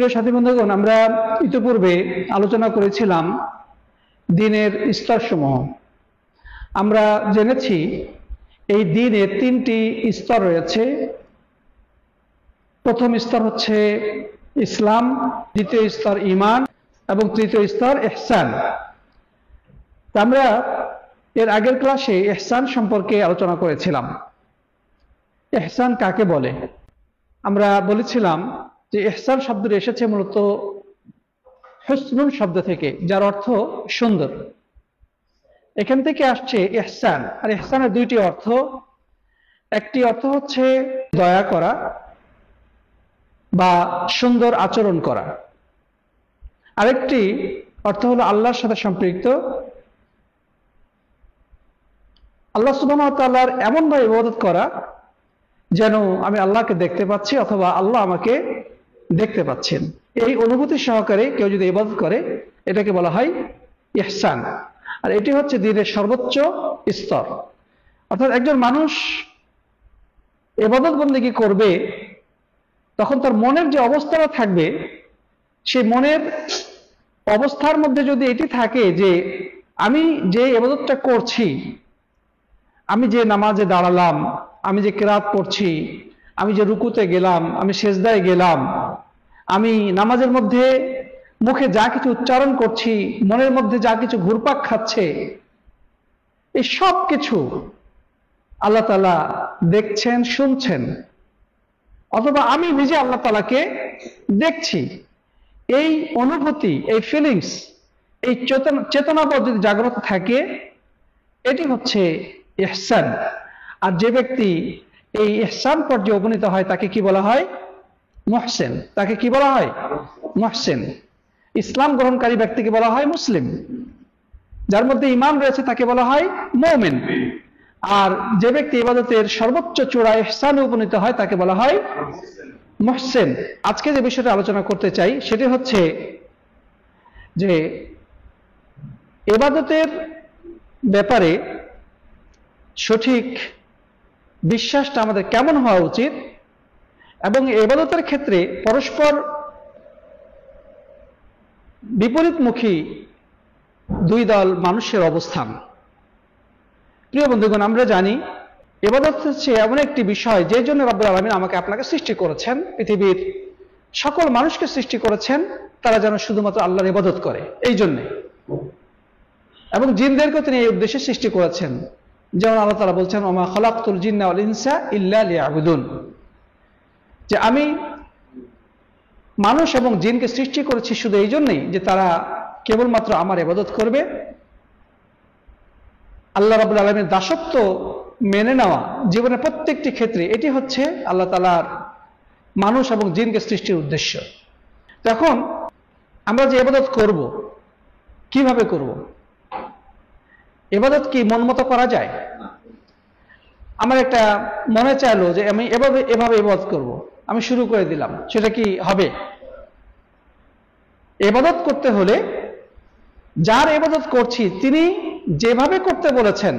প্রিয় সাথী বন্ধুগণ, আমরা ইতিপূর্বে আলোচনা করেছিলাম দ্বীনের স্তরসমূহ। আমরা জেনেছি এই দ্বীনের তিনটি স্তর রয়েছে। প্রথম স্তর হচ্ছে ইসলাম, দ্বিতীয় স্তর ঈমান এবং তৃতীয় স্তর ইহসান। আমরা এর আগের ক্লাসে ইহসান সম্পর্কে আলোচনা করেছিলাম। ইহসান কাকে বলে? আমরা বলেছিলাম যে ইহসান শব্দটি এসেছে মূলত হুসনুন শব্দ থেকে, যার অর্থ সুন্দর। এখান থেকে আসছে ইহসান। আর ইহসানের দুইটি অর্থ। একটি অর্থ হচ্ছে দয়া করা বা সুন্দর আচরণ করা, আরেকটি অর্থ হলো আল্লাহর সাথে সম্পৃক্ত। আল্লাহ সুবহানাহু ওয়া তাআলার এমনভাবে ইবাদত করা যেন আমি আল্লাহকে দেখতে পাচ্ছি অথবা আল্লাহ আমাকে দেখতে পাচ্ছেন। এই অনুভূতি সহকারে কেউ যদি ইবাদত করে, এটাকে বলা হয় ইহসান। আর এটি হচ্ছে দ্বীনের সর্বোচ্চ স্তর। অর্থাৎ একজন মানুষ ইবাদত বন্দেগী করবে, তখন তার মনের যে অবস্থাটা থাকবে, সেই মনের অবস্থার মধ্যে যদি এটি থাকে যে আমি যে ইবাদতটা করছি, আমি যে নামাজে দাঁড়ালাম, আমি যে কিরাত পড়ছি, আমি যে রুকুতে গেলাম, আমি সেজদায় গেলাম, আমি নামাজের মধ্যে মুখে যা কিছু উচ্চারণ করছি, মনের মধ্যে যা কিছু ঘুরপাক খাচ্ছে, এই সব কিছু আল্লাহ তাআলা দেখছেন, শুনছেন, অথবা আমি নিজে আল্লাহ তাআলাকে দেখছি। এই অনুভূতি, এই ফিলিংস, এই চেতনাবোধ যদি জাগ্রত থাকে, এটি হচ্ছে ইহসান। আর যে ব্যক্তি এই ইহসান পর্যায়ে উপনীত হয় তাকে কি বলা হয়? মুহসিন। তাকে কি বলা হয়? মুহসিন। ইসলাম গ্রহণকারী ব্যক্তিকে বলা হয় মুসলিম। যার মধ্যে ঈমান রয়েছে তাকে বলা হয় মুমিন। আর যে ব্যক্তি ইবাদতের সর্বোচ্চ চূড়া ইহসানে উপনীত হয় তাকে বলা হয় মুহসিন। আজকে যে বিষয়টা আলোচনা করতে চাই সেটি হচ্ছে যে ইবাদতের ব্যাপারে সঠিক বিশ্বাসটা আমাদের কেমন হওয়া উচিত, এবং ইবাদতের ক্ষেত্রে পরস্পর বিপরীতমুখী দুই দল মানুষের অবস্থান। প্রিয় বন্ধুগণ, আমরা জানি ইবাদত হচ্ছে এমন একটি বিষয় যে জন্য রব্বুল আলামিন আমাকে আপনাকে সৃষ্টি করেছেন, পৃথিবীর সকল মানুষকে সৃষ্টি করেছেন তারা যেন শুধুমাত্র আল্লাহর ইবাদত করে, এই জন্যে। এবং জিনদেরকেও তিনি এই উদ্দেশ্যে সৃষ্টি করেছেন। যেমন আল্লাহ তাআলা বলছেন, ওমা খালাকতুল জিন্না ওয়াল ইনসা ইল্লা লিয়াবুদুন, যে আমি মানুষ এবং জিনকে সৃষ্টি করেছি শুধু এই জন্যই যে তারা কেবলমাত্র আমার ইবাদত করবে। আল্লাহ রাব্বুল আলামিনের দাসত্ব মেনে নেওয়া জীবনের প্রত্যেকটি ক্ষেত্রে, এটি হচ্ছে আল্লাহ তাআলার মানুষ এবং জিনকে সৃষ্টির উদ্দেশ্য। তখন আমরা যে ইবাদত করব, কিভাবে করব? ইবাদত কি মন মতো করা যায়? আমার একটা মনে চাইলো যে আমি এভাবে ইবাদত করব, আমি শুরু করে দিলাম, সেটা কি হবে? ইবাদত করতে হলে যার ইবাদত করছি তিনি যেভাবে করতে বলেছেন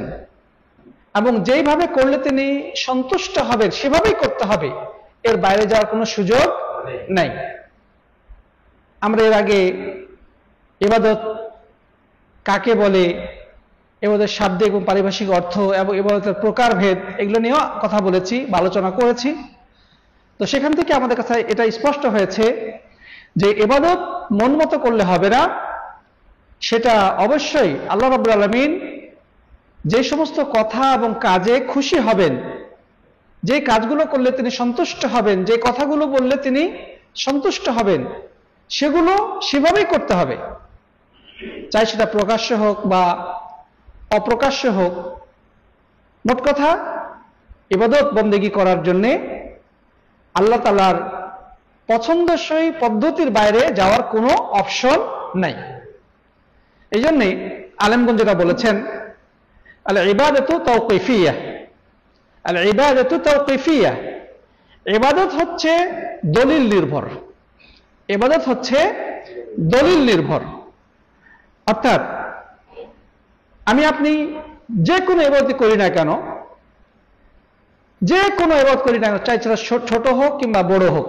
এবং যেইভাবে করলে তিনি সন্তুষ্ট হবেন সেভাবেই করতে হবে, এর বাইরে যাওয়ার কোনো সুযোগ নাই। আমরা এর আগে ইবাদত কাকে বলে, ইবাদতের শাব্দিক এবং পারিভাষিক অর্থ এবং ইবাদতের প্রকারভেদ, এগুলো নিয়েও কথা বলেছি বা আলোচনা করেছি। তো সেখান থেকে আমাদের কাছে এটা স্পষ্ট হয়েছে যে ইবাদত মন মতো করলে হবে না। সেটা অবশ্যই আল্লাহ রাব্বুল আলামিন যে সমস্ত কথা এবং কাজে খুশি হবেন, যে কাজগুলো করলে তিনি সন্তুষ্ট হবেন, যে কথাগুলো বললে তিনি সন্তুষ্ট হবেন, সেগুলো সেভাবেই করতে হবে, চাই সেটা প্রকাশ্য হোক বা অপ্রকাশ্য হোক। মোট কথা, ইবাদত বন্দেগী করার জন্য আল্লাহ তাআলার পছন্দসই পদ্ধতির বাইরে যাওয়ার কোনো অপশন নাই। এই জন্যে আলেমগণ যেটা বলেছেন, আল ইবাদাতু তাওকিফিয়া, আল ইবাদাতু তাওকিফিয়া, ইবাদত হচ্ছে দলিল নির্ভর। ইবাদত হচ্ছে দলিল নির্ভর। অর্থাৎ আমি আপনি যে কোনো ইবাদত করি না কেন, যে কোনো ইবাদত করি না কেন, চাই সেটা ছোট হোক কিংবা বড় হোক,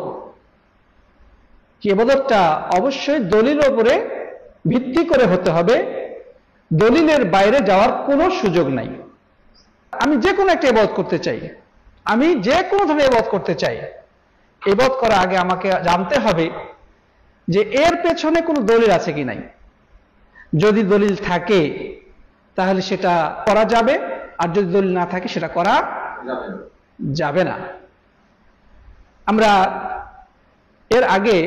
ইবাদতটা অবশ্যই দলিলের উপরে ভিত্তি করে হতে হবে, দলিলের বাইরে যাওয়ার কোনো সুযোগ নাই। আমি যে কোনো একটা ইবাদত করতে চাই, আমি যে কোনো ধরনের ইবাদত করতে চাই, ইবাদত করার আগে আমাকে জানতে হবে যে এর পেছনে কোনো দলিল আছে কি নাই। যদি দলিল থাকে তাহলে সেটা করা যাবে, আর যদি দলিল না থাকে সেটা করা যাবে না। আমরা এর আগে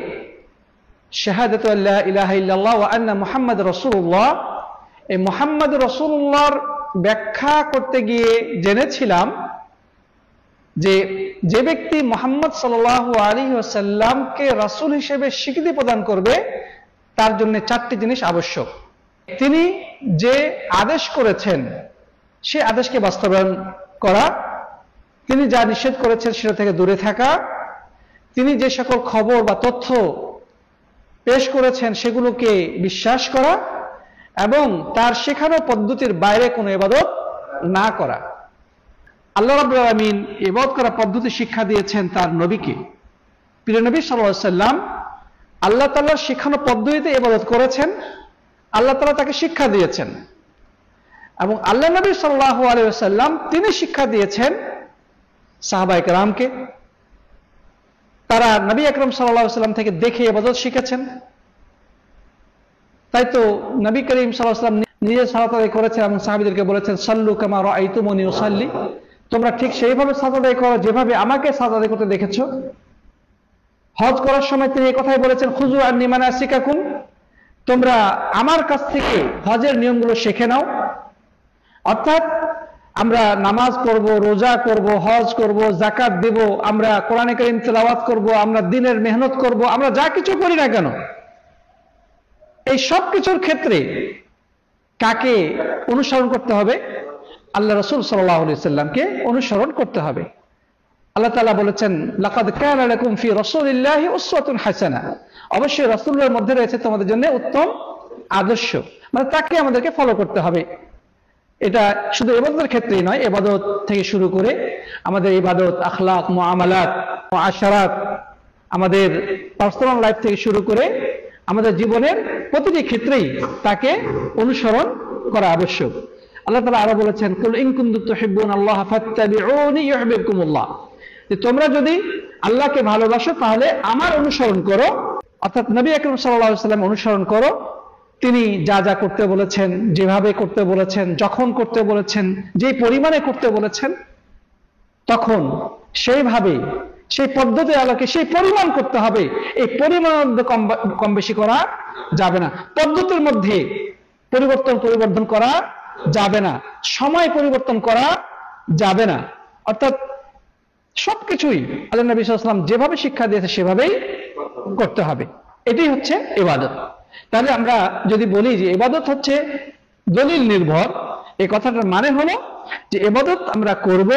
শাহাদাতু আল্লা ইলাহা ইল্লাল্লাহ ওয়া আন্না মুহাম্মাদ রাসূলুল্লাহ, এই মুহাম্মদ রাসূলুল্লাহর ব্যাখ্যা করতে গিয়ে জেনেছিলাম যে ব্যক্তি মুহাম্মদ সাল্লাল্লাহু আলাইহি ওয়াসাল্লামকে রাসূল হিসেবে স্বীকৃতি প্রদান করবে তার জন্য চারটি জিনিস আবশ্যক। তিনি যে আদেশ করেছেন সে আদেশকে বাস্তবায়ন করা, তিনি যা নিষেধ করেছেন সেটা থেকে দূরে থাকা, তিনি যে সকল খবর বা তথ্য পেশ করেছেন সেগুলোকে বিশ্বাস করা, এবং তার শেখানো পদ্ধতির বাইরে কোনো ইবাদত না করা। আল্লাহ রাব্বুল আলামিন ইবাদত করার পদ্ধতি শিক্ষা দিয়েছেন তার নবীকে। প্রিয় নবী সাল্লাল্লাহু আলাইহি ওয়াসাল্লাম আল্লাহ তাআলার শেখানো পদ্ধতিতে ইবাদত করেছেন, আল্লাহ তাআলা তাকে শিক্ষা দিয়েছেন, এবং আল্লাহ নবী সাল্লাল্লাহু আলাইহি ওয়াসাল্লাম তিনি শিক্ষা দিয়েছেন সাহাবায়ে কেরামকে। তারা নবী আকরাম সাল্লাল্লাহু আলাইহি ওয়াসাল্লাম থেকে দেখে ইবাদত শিখেছেন। তাই তো নবী করিম সাল্লাল্লাহু আলাইহি ওয়াসাল্লাম নিজে সালাত আদায় করেছেন এবং সাহাবীদেরকে বলেছেন, সাল্লু কামা রাআইতুমুনি উসাল্লি, তোমরা ঠিক সেইভাবে সালাত আদায় করো যেভাবে আমাকে সালাত আদায় করতে দেখেছো। হজ করার সময় তিনি এই কথাই বলেছেন, খুযু আন্নী মানাসিকাকুম, তোমরা আমার কাছ থেকে হজের নিয়মগুলো শিখে নাও। অর্থাৎ আমরা নামাজ পড়ব, রোজা করব, হজ করব, যাকাত দেব, আমরা কোরআনে কারীম তেলাওয়াত করব, আমরা দিনের মেহনত করব, আমরা যা কিছু করি না কেন এই সব কিছুর ক্ষেত্রে কাকে অনুসরণ করতে হবে? আল্লাহ রাসূল সাল্লাল্লাহু আলাইহি ওয়াসাল্লামকে অনুসরণ করতে হবে। আল্লাহ তাআলা বলেছেন, লাকাদ কানা লাকুম ফি রাসূলিল্লাহি উসওয়াতুন হাসানাহ, অবশ্যই রাসূলের মধ্যে রয়েছে তোমাদের জন্য উত্তম আদর্শ, মানে তাকে আমাদেরকে ফলো করতে হবে। এটা শুধু ইবাদতের ক্ষেত্রেই নয়, ইবাদত থেকে শুরু করে আমাদের ইবাদত, আখলাক, মুআমালাত, মুআশারাত, আমাদের পার্সোনাল লাইফ থেকে শুরু করে আমাদের জীবনের প্রতিটি ক্ষেত্রেই তাকে অনুসরণ করা আবশ্যক। আল্লাহ তাআলা আরো বলেছেন, কুল ইন কুনতুম তুহিব্বুনাল্লাহ ফাত্তাবিউনি ইউহিব্বুকুমুল্লাহ, যে তোমরা যদি আল্লাহকে ভালোবাসো তাহলে আমার অনুসরণ করো, অর্থাৎ নবী আকরাম সাল্লাল্লাহু আলাইহি ওয়াসাল্লাম অনুসরণ করো। তিনি যা যা করতে বলেছেন, যেভাবে করতে বলেছেন, যখন করতে বলেছেন, যে পরিমাণে করতে বলেছেন, তখন সেইভাবে সেই পদ্ধতি আলোকে সেই পরিমাণ করতে হবে। এই পরিমাণ কম বেশি করা যাবে না, পদ্ধতির মধ্যে পরিবর্তন করা যাবে না, সময় পরিবর্তন করা যাবে না। অর্থাৎ সবকিছুই আল্লাহ নবী সাল্লাল্লাহু আলাইহি ওয়াসাল্লাম যেভাবে শিক্ষা দিয়েছে সেভাবেই করতে হবে। এটাই হচ্ছে ইবাদত। তাহলে আমরা যদি বলি যে ইবাদত হচ্ছে দলিল নির্ভর, এই কথাটার মানে হলো যে ইবাদত আমরা করব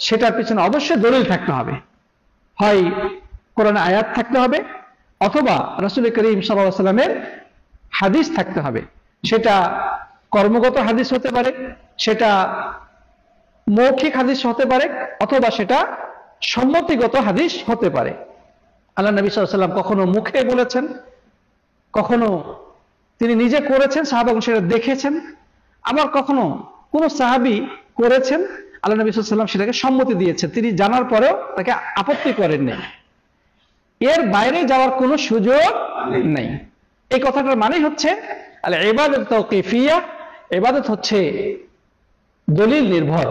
সেটার পিছনে অবশ্যই দলিল থাকতে হবে, হয় কোরআনে আয়াত থাকতে হবে অথবা রাসূল করিম সাল্লাল্লাহু আলাইহি ওয়াসাল্লামের হাদিস থাকতে হবে। সেটা কর্মগত হাদিস হতে পারে, সেটা মৌখিক হাদিস হতে পারে, অথবা সেটা সম্মতিগত হাদিস হতে পারে। আল্লাহ নবী সাল্লাল্লাহু আলাইহি ওয়াসাল্লাম কখনো মুখে বলেছেন, কখনো তিনি নিজে করেছেন, সাহাবাগণ সেটা দেখেছেন, আবার কখনো কোন সাহাবী করেছেন, আল্লাহ নবী সাল্লাল্লাহু আলাইহি ওয়াসাল্লাম সেটাকে সম্মতি দিয়েছেন, তিনি জানার পরেও তাকে আপত্তি করেননি। এর বাইরে যাওয়ার কোনো সুযোগ নেই। এই কথাটার মানে হচ্ছে আল ইবাদাত তাওকিফিয়া, ইবাদত হচ্ছে দলিল নির্ভর।